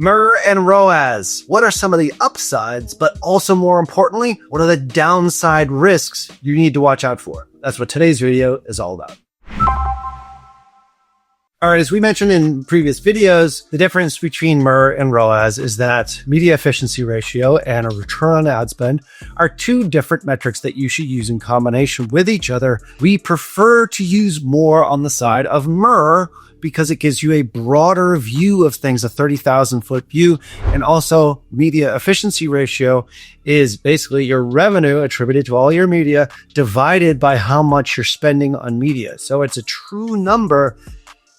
MER and ROAS. What are some of the upsides, but also more importantly, what are the downside risks you need to watch out for? That's what today's video is all about. All right, as we mentioned in previous videos, the difference between MER and ROAS is that media efficiency ratio and a return on ad spend are two different metrics that you should use in combination with each other. We prefer to use more on the side of MER because it gives you a broader view of things, a 30,000 foot view. And also media efficiency ratio is basically your revenue attributed to all your media divided by how much you're spending on media. So it's a true number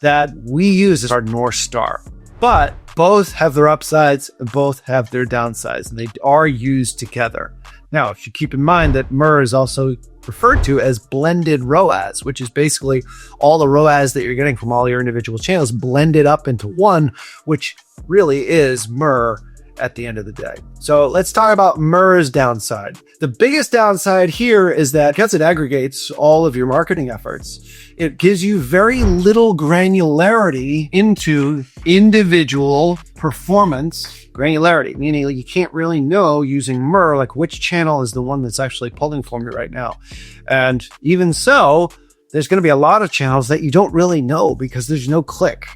that we use as our North Star. But both have their upsides and both have their downsides, and they are used together. Now, if you keep in mind that MER is also referred to as blended ROAS, which is basically all the ROAS that you're getting from all your individual channels blended up into one, which really is MER at the end of the day. So let's talk about MER's downside. The biggest downside here is that because it aggregates all of your marketing efforts, it gives you very little granularity into individual performance. Granularity, meaning you can't really know using MER, like which channel is the one that's actually pulling for me right now. And even so, there's going to be a lot of channels that you don't really know because there's no click.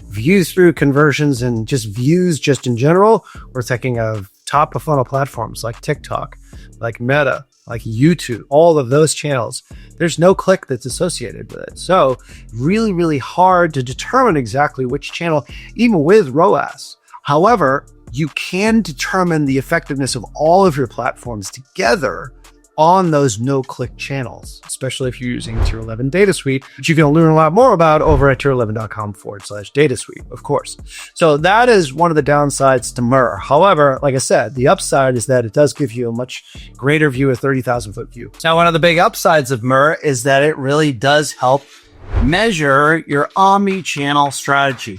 Views through conversions and just views just in general, we're thinking of top of funnel platforms like TikTok, like Meta, like YouTube, all of those channels. There's no click that's associated with it. So really, really hard to determine exactly which channel, even with ROAS. However, you can determine the effectiveness of all of your platforms together on those no-click channels, especially if you're using Tier 11 Data Suite, which you can learn a lot more about over at tier11.com/data suite, of course. So that is one of the downsides to MER. However, like I said, the upside is that it does give you a much greater view, a 30,000 foot view. Now, one of the big upsides of MER is that it really does help measure your omni-channel strategy.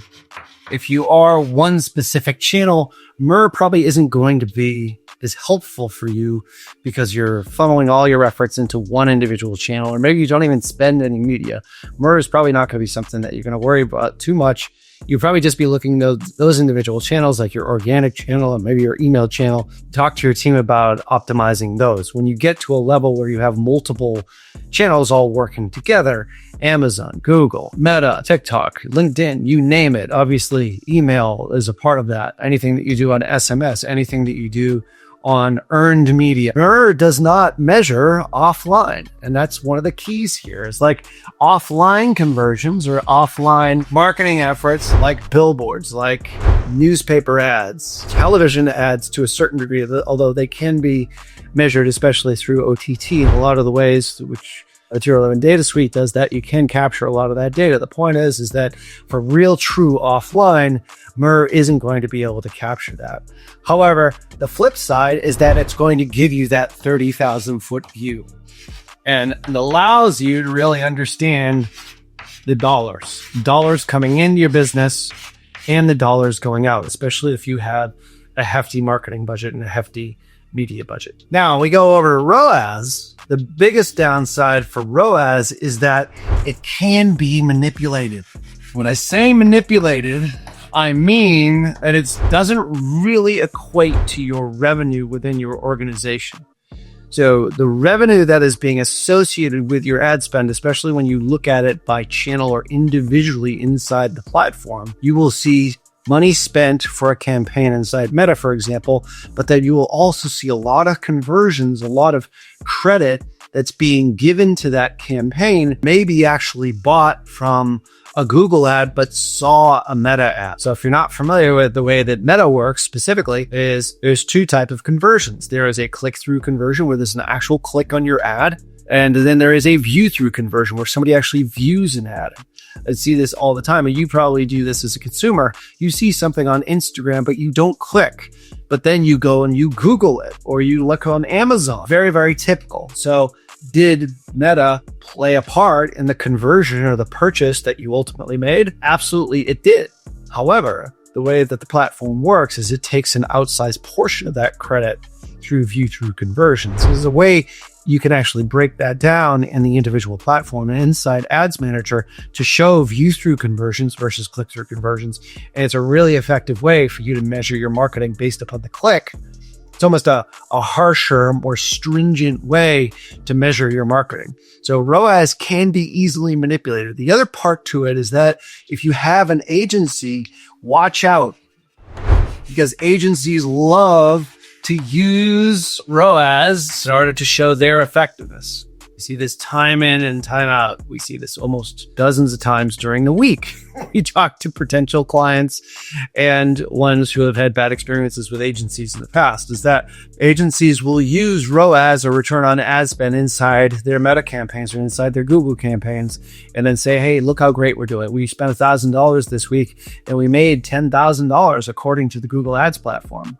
If you are one specific channel, MER probably isn't going to be as helpful for you because you're funneling all your efforts into one individual channel, or maybe you don't even spend any media. MER is probably not going to be something that you're going to worry about too much. You'll probably just be looking at those individual channels, like your organic channel and maybe your email channel. Talk to your team about optimizing those. When you get to a level where you have multiple channels all working together, Amazon, Google, Meta, TikTok, LinkedIn, you name it. Obviously, email is a part of that. Anything that you do on SMS, anything that you do on earned media. MER does not measure offline. And that's one of the keys here. It's like offline conversions or offline marketing efforts like billboards, like newspaper ads, television ads to a certain degree, although they can be measured, especially through OTT in a lot of the ways which a Tier 11 Data Suite does that. You can capture a lot of that data. The point is that for real true offline, MER isn't going to be able to capture that. However, the flip side is that it's going to give you that 30,000 foot view, and it allows you to really understand the dollars coming into your business and the dollars going out, especially if you have a hefty marketing budget and a hefty media budget. Now we go over to ROAS. The biggest downside for ROAS is that it can be manipulated. When I say manipulated, I mean that it doesn't really equate to your revenue within your organization. So the revenue that is being associated with your ad spend, especially when you look at it by channel or individually inside the platform, you will see money spent for a campaign inside Meta, for example, but then you will also see a lot of conversions, a lot of credit that's being given to that campaign, maybe actually bought from a Google ad, but saw a Meta ad. So if you're not familiar with the way that Meta works specifically, there's two types of conversions. There is a click-through conversion where there's an actual click on your ad, and then there is a view-through conversion where somebody actually views an ad. I see this all the time, and you probably do this as a consumer. You see something on Instagram, but you don't click. But then you go and you Google it, or you look on Amazon. Very, very typical. So did Meta play a part in the conversion or the purchase that you ultimately made? Absolutely, it did. However, the way that the platform works is it takes an outsized portion of that credit through view-through conversions. There's a way you can actually break that down in the individual platform and inside Ads Manager to show view-through conversions versus click-through conversions. And it's a really effective way for you to measure your marketing based upon the click. It's almost a harsher, more stringent way to measure your marketing. So ROAS can be easily manipulated. The other part to it is that if you have an agency, watch out, because agencies love to use ROAS in order to show their effectiveness. We see this time in and time out. We see this almost dozens of times during the week. We talk to potential clients and ones who have had bad experiences with agencies in the past, is that agencies will use ROAS, or return on ad spend, inside their Meta campaigns or inside their Google campaigns, and then say, hey, look how great we're doing. We spent $1,000 this week and we made $10,000 according to the Google Ads platform.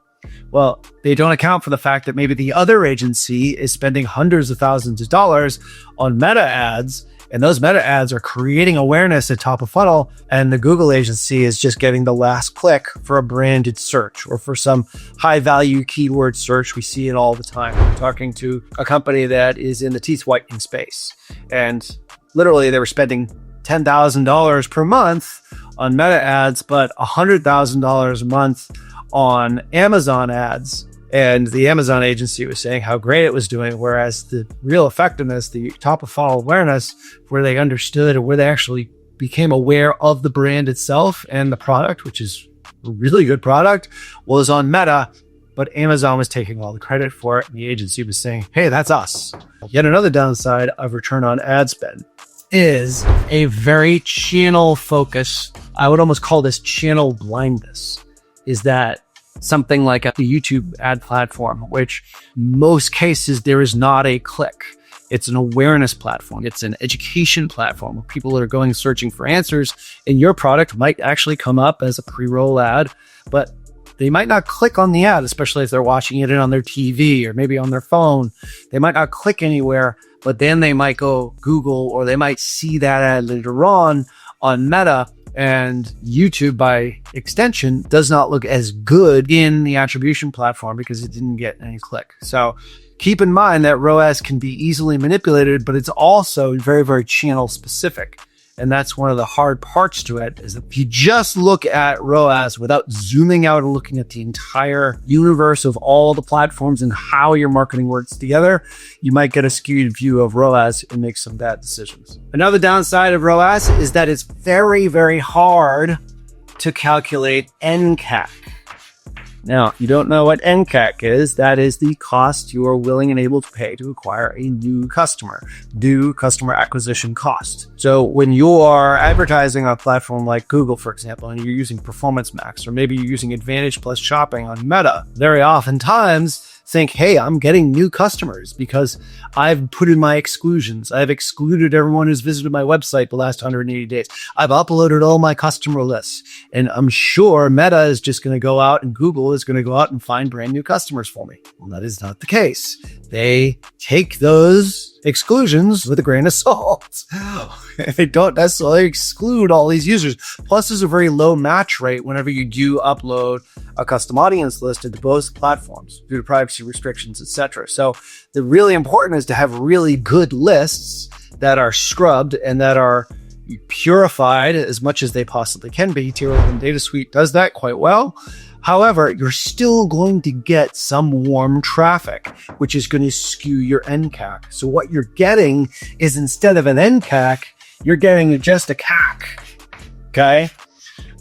Well, they don't account for the fact that maybe the other agency is spending hundreds of thousands of dollars on Meta ads, and those Meta ads are creating awareness at top of funnel, and the Google agency is just getting the last click for a branded search or for some high value keyword search. We see it all the time. We're talking to a company that is in the teeth whitening space, and literally they were spending $10,000 per month on Meta ads, but $100,000 a month on Amazon ads. And the Amazon agency was saying how great it was doing, whereas the real effectiveness, the top of funnel awareness, where they understood and where they actually became aware of the brand itself and the product, which is a really good product, was on Meta. But Amazon was taking all the credit for it, and the agency was saying, hey, that's us. Yet another downside of return on ad spend is a very channel focus. I would almost call this channel blindness. Is that something like the YouTube ad platform, which most cases there is not a click. It's an awareness platform. It's an education platform where people are going searching for answers, and your product might actually come up as a pre-roll ad, but they might not click on the ad, especially if they're watching it on their TV or maybe on their phone. They might not click anywhere, but then they might go Google, or they might see that ad later on Meta. And YouTube, by extension, does not look as good in the attribution platform because it didn't get any click. So keep in mind that ROAS can be easily manipulated, but it's also very, very channel specific. And that's one of the hard parts to it, is that if you just look at ROAS without zooming out and looking at the entire universe of all the platforms and how your marketing works together, you might get a skewed view of ROAS and make some bad decisions. Another downside of ROAS is that it's very, very hard to calculate NCAC. Now, if you don't know what NCAC is, that is the cost you are willing and able to pay to acquire a new customer, new customer acquisition cost. So when you are advertising on a platform like Google, for example, and you're using Performance Max, or maybe you're using Advantage Plus Shopping on Meta, very oftentimes think, hey, I'm getting new customers because I've put in my exclusions. I've excluded everyone who's visited my website the last 180 days. I've uploaded all my customer lists. And I'm sure Meta is just going to go out, and Google is going to go out and find brand new customers for me. Well, that is not the case. They take those exclusions with a grain of salt. They don't necessarily exclude all these users. Plus, there's a very low match rate whenever you do upload a custom audience list into both platforms due to privacy restrictions, etc. So the really important is to have really good lists that are scrubbed and that are purified as much as they possibly can be. Tier 11 Data Suite does that quite well. However, you're still going to get some warm traffic, which is going to skew your NCAC. So what you're getting is, instead of an NCAC, you're getting just a CAC. Okay?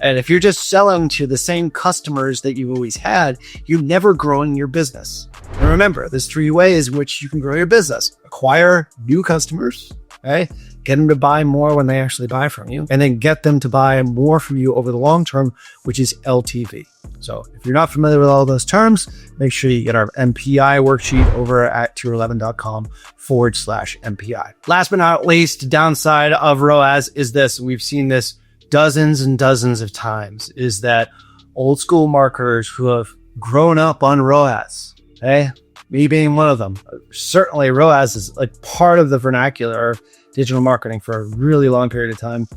And if you're just selling to the same customers that you've always had, you're never growing your business. And remember, there's 3 ways in which you can grow your business. Acquire new customers, okay? Get them to buy more when they actually buy from you, and then get them to buy more from you over the long term, which is LTV. So if you're not familiar with all those terms, make sure you get our MPI worksheet over at tier11.com/MPI. Last but not least, downside of ROAS is this. We've seen this dozens and dozens of times, is that old school marketers who have grown up on ROAS, okay? Me being one of them. Certainly ROAS is like part of the vernacular of digital marketing for a really long period of time.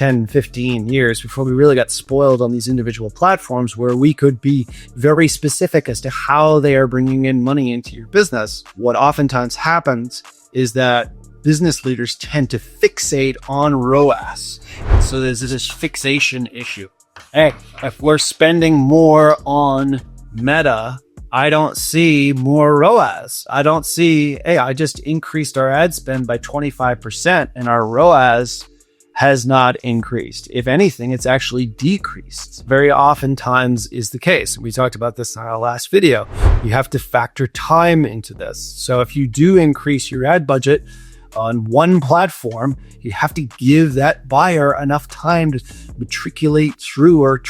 10, 15 years before we really got spoiled on these individual platforms where we could be very specific as to how they are bringing in money into your business. What oftentimes happens is that business leaders tend to fixate on ROAS. So there's this fixation issue. Hey, if we're spending more on Meta, I don't see more ROAS. I don't see, hey, I just increased our ad spend by 25% and our ROAS has not increased. If anything, it's actually decreased. Very oftentimes is the case. We talked about this in our last video. You have to factor time into this. So if you do increase your ad budget on one platform, you have to give that buyer enough time to matriculate through or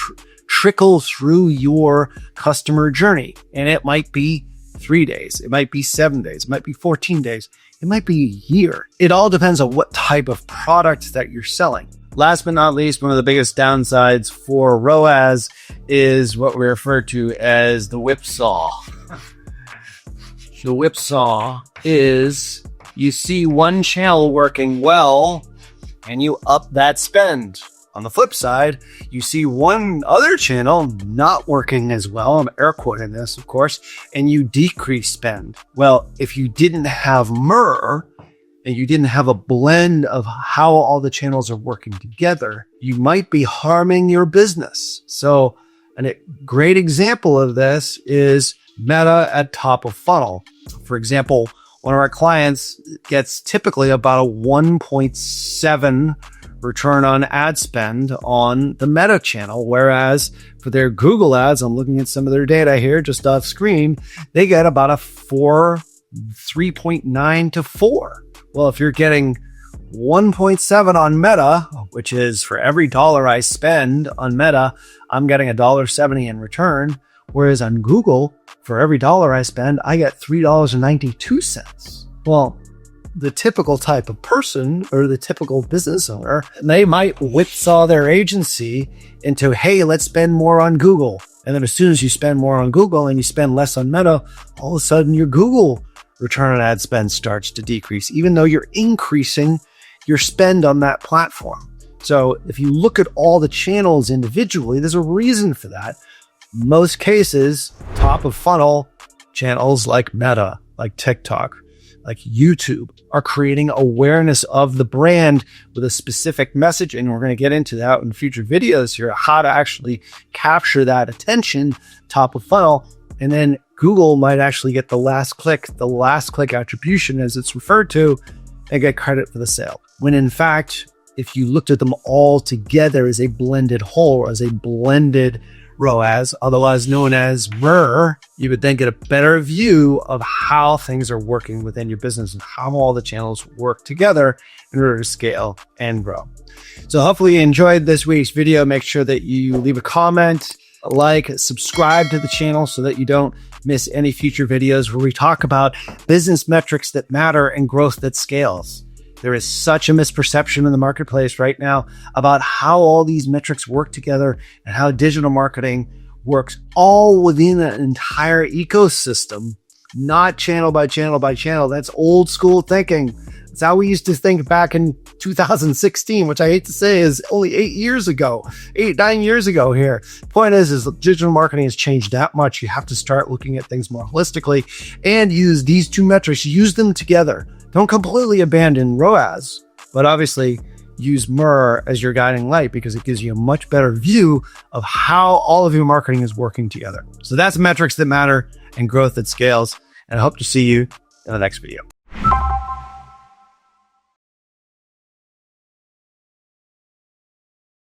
trickle through your customer journey. And it might be 3 days. It might be 7 days. It might be 14 days. It might be a year. It all depends on what type of product that you're selling. Last but not least, one of the biggest downsides for ROAS is what we refer to as the whipsaw. The whipsaw is you see one channel working well and you up that spend. On the flip side, you see one other channel not working as well. I'm air quoting this, of course, and you decrease spend. Well, if you didn't have MER and you didn't have a blend of how all the channels are working together, you might be harming your business. So a great example of this is Meta at top of funnel. For example, one of our clients gets typically about a 1.7 return on ad spend on the Meta channel, whereas for their Google ads, I'm looking at some of their data here just off screen, they get about a 3.9 to 4. Well, if you're getting 1.7 on Meta, which is for every dollar I spend on Meta, I'm getting $1.70 in return, whereas on Google, for every dollar I spend, I get $3.92. Well, the typical type of person or the typical business owner, they might whipsaw their agency into, hey, let's spend more on Google. And then as soon as you spend more on Google and you spend less on Meta, all of a sudden your Google return on ad spend starts to decrease, even though you're increasing your spend on that platform. So if you look at all the channels individually, there's a reason for that. Most cases, top of funnel channels like Meta, like TikTok, like YouTube are creating awareness of the brand with a specific message. And we're going to get into that in future videos here, how to actually capture that attention top of funnel. And then Google might actually get the last click attribution as it's referred to, and get credit for the sale. When in fact, if you looked at them all together as a blended whole, as a blended ROAS, otherwise known as MER, you would then get a better view of how things are working within your business and how all the channels work together in order to scale and grow. So hopefully you enjoyed this week's video. Make sure that you leave a comment, like, subscribe to the channel so that you don't miss any future videos where we talk about business metrics that matter and growth that scales. There is such a misperception in the marketplace right now about how all these metrics work together and how digital marketing works all within an entire ecosystem, not channel by channel by channel. That's old school thinking. That's how we used to think back in 2016, which I hate to say is only 9 years ago here. Point is digital marketing has changed that much. You have to start looking at things more holistically and use these two metrics, use them together. Don't completely abandon ROAS, but obviously use MER as your guiding light because it gives you a much better view of how all of your marketing is working together. So that's metrics that matter and growth that scales. And I hope to see you in the next video.